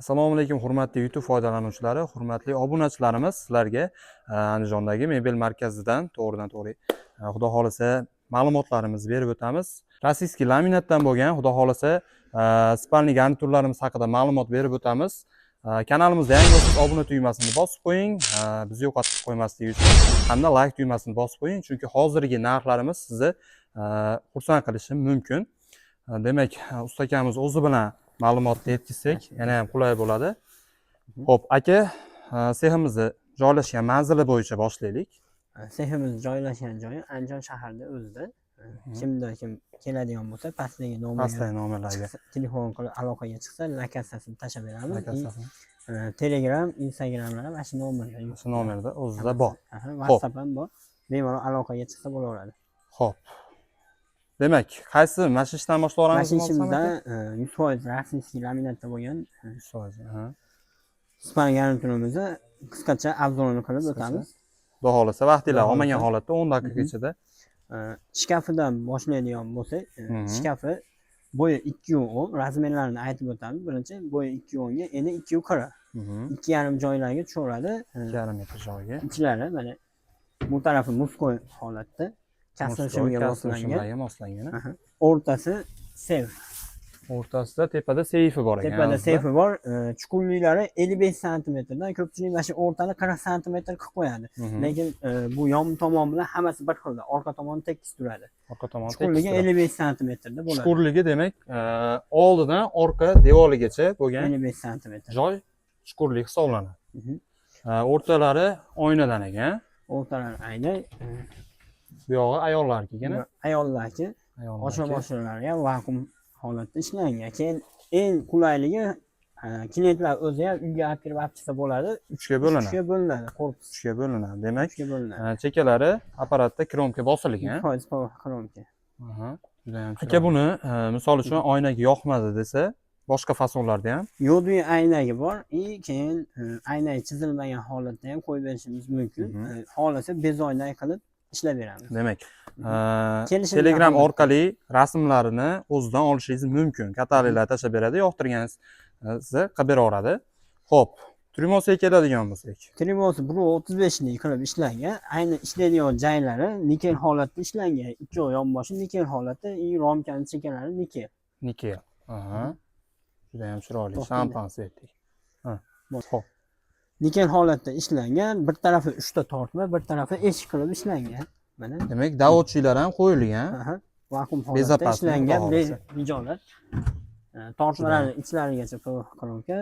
Assalomu alaykum hurmatli YouTube foydalanuvchilari, hurmatli obunachilarimiz, sizlarga Andijondagi mebel markazidan to'g'ridan-to'g'ri xudo xolasa ma'lumotlarimizni berib o'tamiz. Rossiyskiy laminatdan bo'lgan, xudo xolasa spalniy garniturlarimiz haqida ma'lumot berib o'tamiz. Kanalimizda yangi bo'lsangiz obuna tugmasini bosib qo'ying, bizni yo'qotib qo'ymaslik uchun hamda like tugmasini bosib qo'ying, chunki hozirgi narxlarimiz sizni xursand qilishi mumkin. Demak, ustakamiz o'zi bilan ma'lumotni yetkazsak yana ham qulay bo'ladi. Xo'p, aka, seximizni joylashgan manzili bo'yicha boshlaylik. Seximiz joylashgan joyi Andijon shahrida o'zida. Kim keladigan bo'lsa, pastdagi nomerlarga telefon qilib aloqaga chiqsa, lokatsiyasini tashlab beramiz. Telegram, Instagramlar ham shu nomerda. Shu nomerda o'zida bor. WhatsApp ham bor. Bemalol aloqaga chiqsa bo'laveradi. Xo'p. Demak, qaysi mashishdan boshlayveramiz? Mashishimizdan 100% rossiyskiy laminatda bo'lgan 100%. Spalniy garniturimizni qisqacha obzorini qilib o'tamiz. Xudo xolasa vaqtinglar olmagan holatda 10 daqiqa ichida. Shkafidan boshlaydigan bo'lsak, shkafi bo'yi 2.10, razmerlarini aytib o'tamiz. Birinchi bo'yi 2.10 ga, eni 2.40. 2,5 joylarga tushaveradi. 2,5 metr joyga. Ichlari mana bu tarafi muskoy holatda. Kasrashimga moslangan. O'rtasi seyf. O'rtasida tepada seyfi bor ekan. Tepada seyfi bor. Chuqurliklari 55 sm dan, ko'pchilik mana shu o'rtani 40 sm qilib qo'yadi. Lekin bu yon tomon bilan hammasi bir xilda. Orqa tomoni tekis turadi. Orqa tomoni tekis. Chuqurligi 55 sm da bo'ladi. Chuqurligi demak, oldidan orqa devorigacha bo'lgan 55 sm. Joy chuqurlik hisoblanadi. O'rtalari oynadan ekan. O'rtalari ayna. Bu yog'i ayollarnigina. Ayollarki, oshna-boshlarga ham vakuum holatda ishlangan. Keyin eng qulayligi klientlar o'zi ham uyga olib kirib olib chiqsa bo'ladi. 3 ga bo'linadi. 3 ga bo'linadi, korpus 3 ga bo'linadi. Demak, 3 ga bo'linadi. Chekalari apparatda kromka bosilgan. 100% kromka. Juda ham chiroyli. Aka, buni misol uchun oynaga yoqmadi desa, boshqa fasonlarda ham yodiy aynagi bor. Keyin aynagi chizilmagan holatda ham qo'yib berishimiz mumkin. Xohlasa bez oynak qilib ishlab beramiz. Demak, Telegram orqali rasmlarini o'zidan olishingiz mumkin. Kataloglar tashlab beradi, yoqtirganingizni qilib beraveradi. Xo'p, trimosiga keladigan bo'lsak. Trimosi 1.35 lik qilib ishlangan. Ayni ishlaydigan joylari nikel holatda ishlangan. Ikki yonboshi nikel holatda, romkaning chekalari nikel. Nikel. Juda ham chiroyli. Shampan setdik. Xo'p. Nikel holatda ishlangan, bir tarafi 3 ta tortma, bir tarafi eshik qilib ishlangan. Mana. Demak, davodchilar ham qo'yilgan. Vakuum holatda ishlangan bejolar. Tortmalarni ichlarigacha kromka,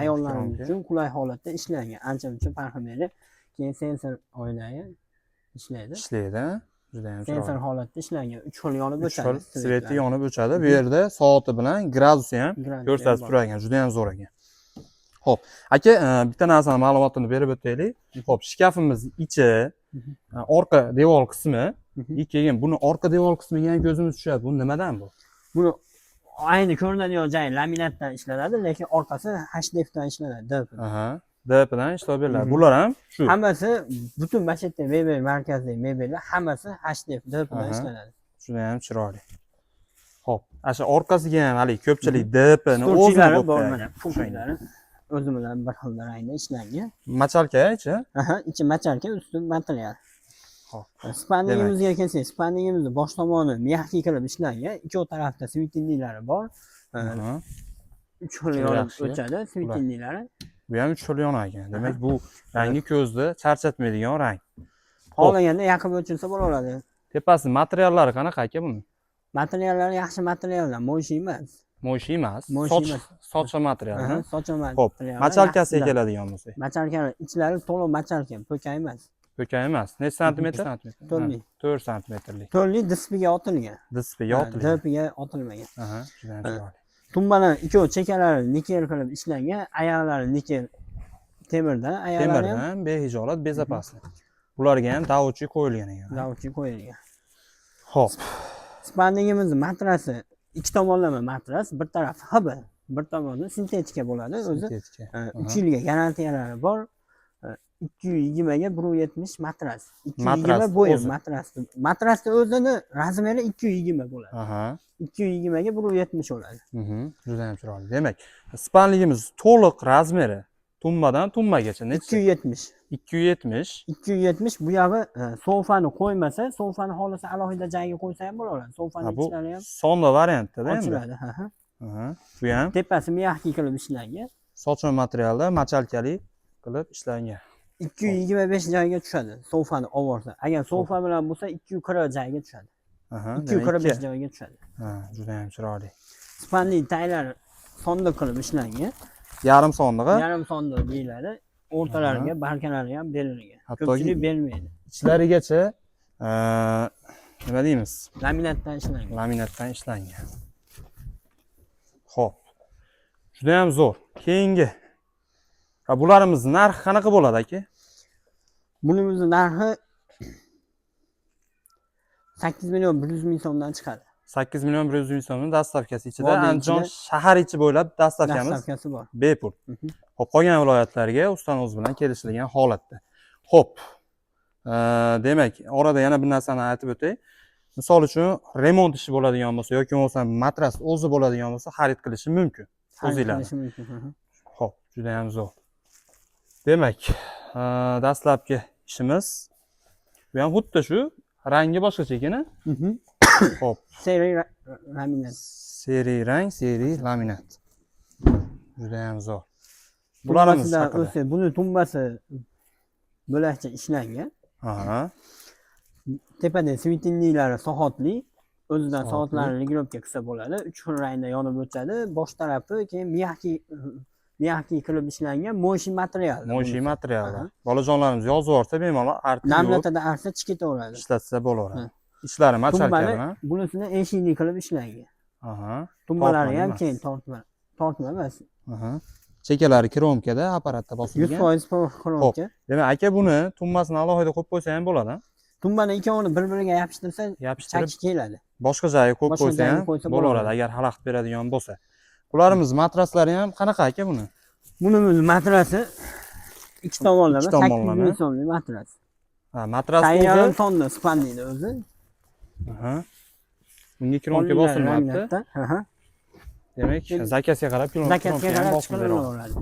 ayollar uchun qulay holatda ishlangan. Ancha-muncha parximeli. Keyin sensor oynagi ishlaydi. Juda ham chiroyli. Sensor holatda ishlangan. 3 xil yonib o'chadi. Sveti yonib o'chadi. Bu yerda soati bilan gradusi ham ko'rsatib turgan. Juda ham zo'r ekan. Xo'p, aka, bitta narsani ma'lumotini berib o'taylik. Xo'p, shkafimiz ichi, orqa devor qismi, keyin buni orqa devor qismiga ham ko'zimiz tushadi. Bu nimadan bu? Buni ayni ko'rinadigan joyi laminatdan ishlanadi, lekin orqasi HDFdan ishlanadi, DP. DPdan ishlab beriladi. Bular ham shu. Hammasi butun Mashhadda mebel markaziy mebellar hammasi HDF DPdan ishlanadi. Juda ham chiroyli. Xo'p, asha orqasiga ham hali ko'pchilik DPni o'zlari bor mana, funksiyalari o'zi bilan bir xil rangda ishlangan. Machalka ichi? Ichi machalka, usti material. Xo'p. Spanningimizga kelsak, spanningimizni bosh tomoni mexnik qilib ishlangan. Ikki tarafda svitinlilari bor. 3 xil yonib o'chadi svitinlilari. Bu ham 3 xil yonar ekan. Demak, bu rangi ko'zni charchatmaydigan rang. Xohlaganda yoqib o'chirsa bo'laveradi. Tepasi materiallari qanaqa aka buni? Materiallari yaxshi materiallar, mo'shi emas. Mo'shi emas. Socha material. Socha material. Xo'p, machalkasiga keladigan bo'lsak. Machalkaning ichlari to'liq machalka, po'ka emas. Po'ka emas. Necha santimetr? 4 santimetrlik. 4 lik dispiga otilgan. Dispiga otilgan. Dispiga otilmagan. Juda ham chiroyli. Tumbalar ikkovi chekalari nikel qilib ishlangan, oyoqlari nikel temirdan, oyoqlari ham behijolat, bezapasli. Bularga ham davodchi qo'yilgan ekan. Davodchi qo'yilgan. Xo'p. Spanningimiz matrasi ikki tomonlama matras, bir tarafi hb, bir tomoni sintetika bo'ladi o'zi. 3 yilga garantiyalari bor. 220 ga 170 matras. 220 Matras bo'yi o'zi. matrasni. Matrasni o'zini razmeri 220 bo'ladi. Aha. 220 ga 170 bo'ladi. Juda ham chiroyli. Demak, spanligimiz to'liq razmeri tumbadan tumbagacha necha? 270. 270. 270 bu yog'i sofani qo'ymasa, sofani xohlasa alohida joyga qo'ysa ham bo'laveradi. Sofani Bu ichlari ham sonda variantda endi. ochiladi. Aha. Bu ham Tepasi miyahki qilib ishlangan. sochma materialda machalkali qilib ishlangan. 225 joyga tushadi sofani ovorsa. Agar sofa bilan bo'lsa 240 joyga tushadi. Aha. 245 joyga tushadi. Ha, juda ham chiroyli. Spanli taylar sondiq qilib ishlangan. Yarim sondig'i. Yarim sondiq deyiladi. O'rtalariga barkalari ham berilgan. Hattoki- Ko'pchilik bermaydi. Ichlarigacha nima deymiz? Laminatdan ishlangan. Laminatdan ishlangan. Xo'p. Juda ham zo'r. Keyingi bularimiz narxi qanaqa bo'ladi aka? Bunimizni narxi 8 million 100 ming so'mdan chiqadi. 8 million 100 ming so'mning dastavkasi ichida Vodiy Andijon ichida- shahar ichi bo'ylab dastavkamiz Dastavkasi bor. bepul. Xo'p, qolgan viloyatlarga ustani o'zi bilan kelishilgan holatda. Xo'p. Demak, orada yana bir narsani aytib o'tay. Misol uchun remont ishi bo'ladigan bo'lsa yoki bo'lmasa matras o'zi bo'ladigan bo'lsa xarid qilishi mumkin. O'zinglar. Qilishi mumkin. Xo'p, juda ham zo'r. Demak, dastlabki ishimiz bu ham xuddi shu, rangi boshqacha ekan. Xo'p, Seri laminat. seriy rang, seriy laminat. Juda ham zo'r. Bularimiz Tumbasida haqida. o'zi buni tumbasi bo'lakcha ishlangan. Aha. Tepada svitinliklari soatli. O'zidan Soatli. soatlarni regirovka qilsa bo'ladi. 3 xil rangda yonib o'tadi. Bosh tarafi keyin miyahki qilib ishlangan mo'shi material. Mo'shi materiallar. Aha. Bolajonlarimiz yozib yuborsa bemalol artib Namlatada arsa chikitaveradi. ishlatsa bo'laveradi. Ishlari machalka Tumbani bilan. bunisini eshikli qilib ishlangan. Aha. Tumbalari Tortma ham emas. keyin tortma emas. Aha. Chekalari kromkada apparatda 100% bosilgan. xromka. Demak, aka buni tumbasini alohida qo'yib qo'ysa ham bo'ladi. Tumbani ikkovini bir-biriga yopishtirsa Yopishtirib chaki keladi. boshqa joyga qo'yib Boshqa qo'ysa joyga ham qo'ysa bo'laveradi bo'laveradi. agar xalaqit beradigan bo'lsa. Bularimiz matraslari ham qanaqa aka buni? Bunimiz matrasi ikki tomonlama Ikki 8 tomonlama. ming so'mlik matras. Ha, matras Tayyor o'zi. sonni spanliydi o'zi. Aha. Bunga kromka bosilmayapti. Laminatda. Demak, zakasiga qarab kromka Zakatga ham qarab bosilib beradi. chiqarilaveradi.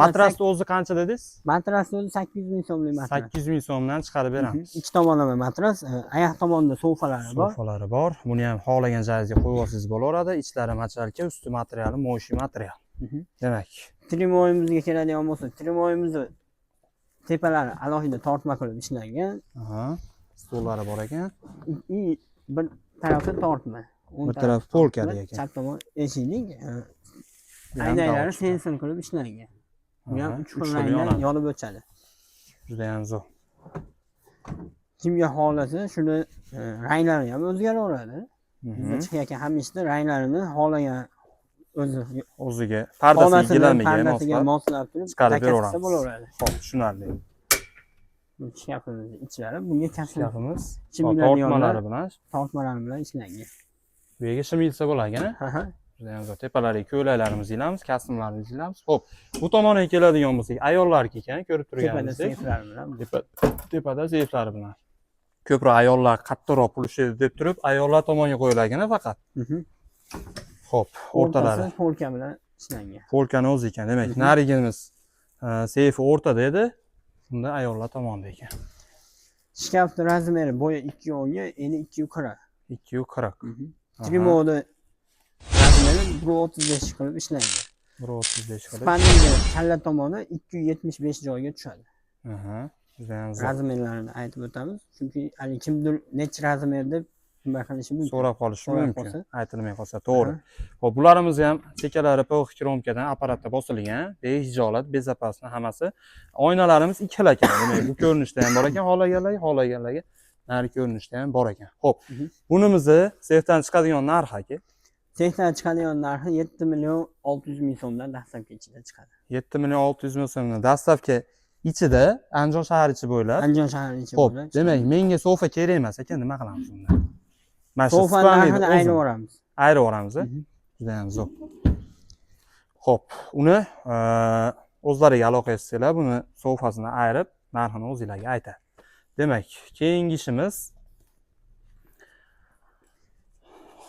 Matrasni o'zi qancha dedingiz? Matrasni o'zi 8 ming so'mlik matras. 800 ming so'mdan chiqarib beramiz. Ikki tomonlama matras, oyoq tomonida sofalari bor. Sofalari bor. Buni ham xohlagan joyingizga qo'yib olsangiz bo'laveradi. Ichlari machalka, usti materiali mo'shi material. Demak, Trimoyimizga keladigan bo'lsa, trimoyimizni tepalari alohida tortma qilib ishlangan. aha. Stollari bor ekan. Bir tarafi tortma. Bir tarafi polkali ekan. Chap tomon eshiklik, Bu ham aynaklari davlat. sensor qilib ishlangan. Bu ham Aha, 3 uch xil xil rangda yonadi. yonib o'chadi. Juda ham zo'r. Kimga xohlasa shuni ranglari ham o'zgaraveradi. Bizda chiqayotgan hamma ishda ranglarini xohlagan o'zi O'ziga pardasiga xonasini gilamiga pardasiga moslab moslab turib chiqarib zakatsa beraveramiz. bo'laveradi. Xo'p, tushunarli. Bu shkafimiz ichlari bunga kasr Shkafimiz Chimiladigan tortmalari bilan tortmalari bilan ishlangan. bu yerga shimilsa bo'lar ekan. Aha. Juda ham zo'r. Tepalariga ko'ylaklarimizni ilamiz, kostyumlarimizni ilamiz. Xo'p, bu tomonga keladigan bo'lsak, ayollarga ekan, ko'rib Tepada turganingizdek. seyflar bilan. Tepada zeyflari bilan. Ko'proq ayollar qattiqroq pul ishlaydi deb turib, ayollar tomonga qo'yilgan faqat. Xo'p, o'rtalari O'rtasi polka bilan ishlangan. polkani o'zi ekan. Demak, narigimiz seyfi o'rtada edi. Bunda ayollar tomonda ekan. Shkafni razmeri bo'yi 210 ga eni 240. 240. Trimodi razmeri 135 qilib ishlangan. 135 qilib. Spanningi kalla tomoni 275 joyga tushadi. Aha. Juda ham zo'r. Razmerlarini aytib o'tamiz. Chunki hali kimdir necha razmer deb nima qilishi mumkin. So'rab qolishi So'rab mumkin. qolsa. Aytilmay qolsa, to'g'ri. Xo'p, bularimiz ham chekalari PVX kromkadan apparatda bosilgan, behijolat, bezapasni hammasi. Oynalarimiz ikki xil ekan. Demak, bu ko'rinishda ham bor ekan, xohlaganlarga nari ko'rinishda ham bor ekan. Xo'p, bunimizni sexdan chiqadigan narxi aka. Sexdan chiqadigan narxi 7 million 600 ming so'mdan dastavka ichida chiqadi. 7 million 600 ming so'mdan dastavka ichida, Andijon shahar ichi bo'ylab. Andijon shahri ichi Xo'p, bo'lib. demak, menga sofa kerak emas ekan, nima qilamiz unda? Mana shu Sofani narxini ayirib yuboramiz. Ayirib yuboramiz. Juda ham zo'r. Xo'p, uni o'zlariga aloqa qilsanglar, buni sofasini ayirib, narxini o'zingizlarga aytadi. Demak, keyingi ishimiz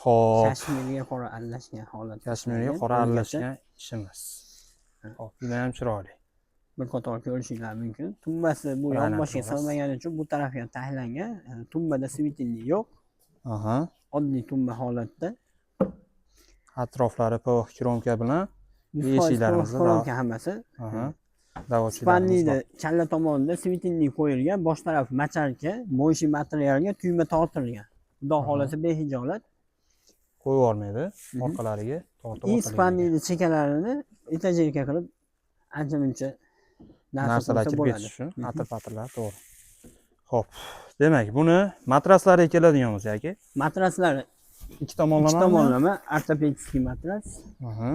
xo'p, Kashmirga qora aralashgan holat. kashmirga qora aralashgan ishimiz. Xo'p, juda ham chiroyli. Bir qator ko'rishinglar mumkin. Tumbasi bu Aynan yonboshga to'g'ri. solmagani uchun bu tarafga tayinlangan. Tumbada svitinli yo'q. Aha. Oddiy tumba holatda. Atroflari PVX kromka bilan 100% eshiklarimizni koronka hammasi. aha. Davochilarimiz Spanniyni bor. challa tomonida svitinli qo'yilgan, bosh taraf macharka, mo'yshi materialga tuyma tortilgan. Xudo xolasa behijolat. Qo'yib yubormaydi orqalariga tortib I o'tadi. spanniyni chekalarini etajerka qilib ancha-muncha Narsalar kirib bo'ladi. ketishi uchun atir-patirlar to'g'ri. Xo'p, demak, buni matraslariga keladigan bo'lsak, aka, Matraslari ikki tomonlama. ikki tomonlama ortopedический matras. Aha.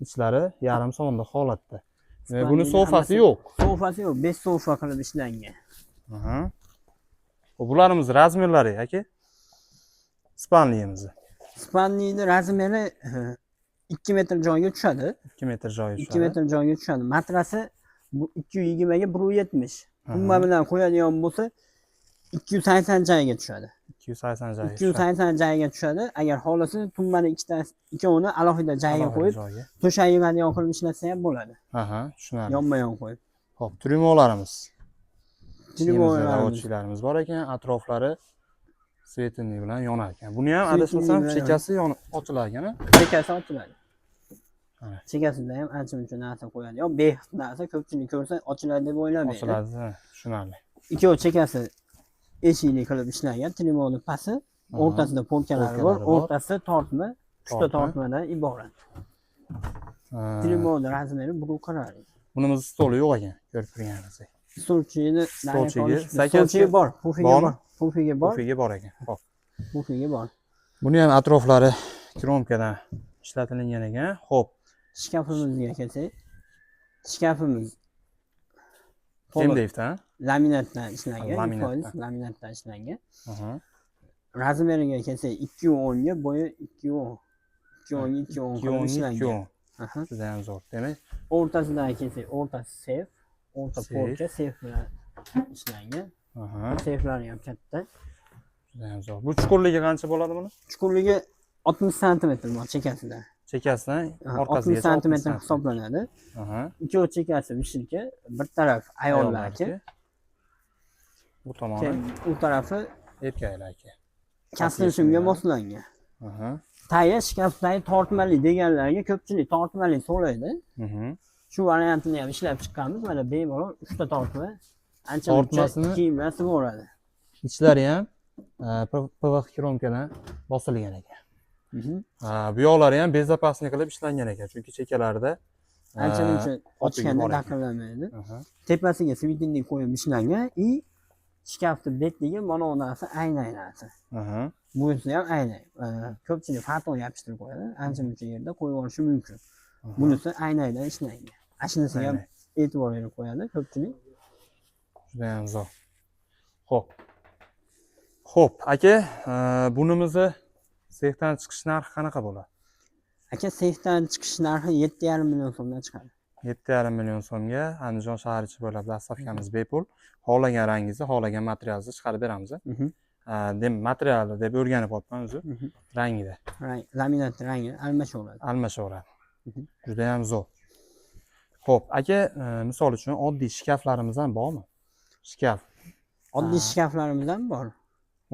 Ichlari yarim sonda holatda. Buni Spanniyni sofasi hammasi- yo'q. Sofasi yo'q, 5 sofa qilib ishlangan. Aha. Xo'p, bularimiz razmerlari, aka. Spanniyimizni Spanniyni razmeri 2 metr joyga tushadi. 2 metr joyi 2 metr joyga tushadi. Matrasi bu 220 ga 170. Tumba Aha. bilan qo'yadigan bo'lsa 280 joyga tushadi. 280 joyi. 280 joyga tushadi. Agar xohlasa tumbani ikkovini alohida joyga qo'yib, to'shak yig'adigan qilib ishlatsa ham bo'ladi. Aha, tushunarli. Yonma-yon qo'yib. Xo'p, trimolarimiz. Trimolarimiz. Davochilarimiz bor ekan, atroflari svetinli bilan yonar ekan. Buni ham Svetinli adashmasam bilan chekasi yonib ochilar ekan. Chekasi ochiladi. Ha. Chekasida ham ancha-muncha narsa qo'yadi. Yo, behid narsa ko'pchilik ko'rsa ochiladi deb o'ylamaydi. Ochiladi, tushunarli. Ikkovi chekasi eshikli qilib ishlangan, trimoni pasi, o'rtasida polkalari bor, Polkalari bor. o'rtasida tortma, uchta Tortma. tortmadan iborat. Trimoni razmeri bu qaror. Bunimiz stoli yo'q ekan, ko'rib turganingizdek. Stolchiga, Stolchiga bor, pufiga bormi? bor, pufiga bor, Pufiga bor ekan. Xo'p. pufiga bor. Buni ham atroflari kromkadan ishlatilgan ekan. Xo'p, Shkafimizga kelsak, shkafimiz Kemdevda, laminatdan ishlangan, Laminatdan. 100% laminatdan ishlangan. aha. Razmeriga kelsak 2.10 ga, bo'yi 2.10. 2.10 qilib ishlangan. Aha. Juda ham zo'r. Demak, O'rtasidan kelsak, o'rtasi seyf, o'rta Seyf. polka, seyf bilan ishlangan. aha, Seyflari ham katta. juda ham zo'r. Bu chuqurligi qancha bo'ladi buni? Chuqurligi 60 sm bor chekasida. Chekasidan 60 orqasigacha sm hisoblanadi. Aha. Ikkovi chekasi mushilka, bir taraf ayollarki, Bu tomoni keyin u tarafi erkaklarga. kastilishimga moslangan. Aha. Tayi shkafdagi tortmali deganlarga ko'pchilik tortmali so'raydi. Mhm. Shu variantini ham ishlab chiqqanmiz. Mana bemalol 3 ta tortma ancha Tortmasini- kiyimlar silaveradi. Ichlari ham PVX kromkadan bosilgan ekan. Bu yoqlari ham bezopasniy qilib ishlangan ekan, chunki chekalarida Ancha-muncha bor ochganda ekan. daqillanmaydi. Aha. Tepasiga svitinlik qo'yib ishlangan и shkafni betligi mana bu narsa aynay narsa. Aha. Bunisi ham aynay. Ko'pchilik farton yopishtirib qo'yadi. Ancha-muncha yerda qo'yib olishi mumkin. Bunisi aynaydan ishlangan. Ashnisiga ham e'tibor berib qo'yadi ko'pchilik. Juda ham zo'r. Xo'p. Xo'p, aka, bunimizni sexdan chiqish narxi qanaqa bo'ladi? Aka, sexdan chiqish narxi 7,5 million so'mdan chiqadi. 7,5 million so'mga Andijon shahar ichi bo'ylab dastavkamiz bepul. Xohlagan rangingizni, xohlagan materialingizni chiqarib beramiz. Materialni deb o'rganib olibman o'zi. Rangida Laminat rangi almashaveradi. almashaveradi. Juda ham zo'r. Xo'p, aka, misol uchun oddiy shkaflarimiz ham bormi? Shkaf. Oddiy shkaflarimiz ham bor.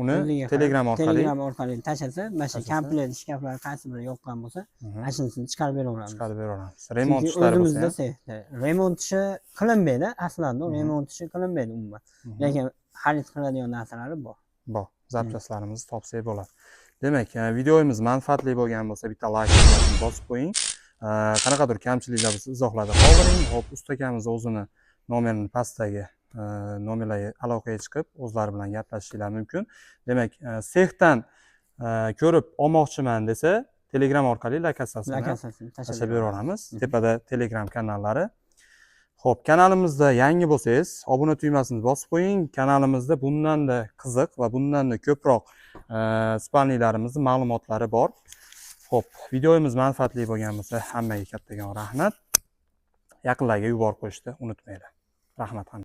Uni O'ziga qarab, Telegram orqali Telegram orqali tashlasa, mana shu Tashlasa. komplet shkaflar qaysi biri yoqqan bo'lsa, ashinisini chiqarib beraveramiz. chiqarib beraveramiz. Remont Chunki ishlari bo'lsa o'zimizda ham. sexda remont ishi qilinmaydi, aslida remont ishi qilinmaydi umuman. Lekin xarid qiladigan narsalari bor. Bor, zapchastlarimizni topsak bo'ladi. Demak, videomiz manfaatli bo'lgan bo'lsa, bitta like bosib qo'ying. Qanaqadir kamchiliklar bo'lsa, izohlarda qoldiring. Hop, ustakamiz o'zini nomerini pastdagi nomerlarga aloqaga chiqib, o'zlari bilan gaplashishinglar mumkin. Demak, sexdan ko'rib olmoqchiman desa, Telegram orqali lokatsiyasini tashlab beraveramiz. Tepada Telegram kanallari. Xo'p, kanalimizda yangi bo'lsangiz, obuna tugmasini bosib qo'ying. Kanalimizda bundan-da qiziq va bundan-da ko'proq spanniylarimizning ma'lumotlari bor. Xo'p, videomiz manfaatli bo'lgan bo'lsa, hammaga kattakon rahmat. yaqinlarga yuborib qo'yishni unutmanglar. Rahmat.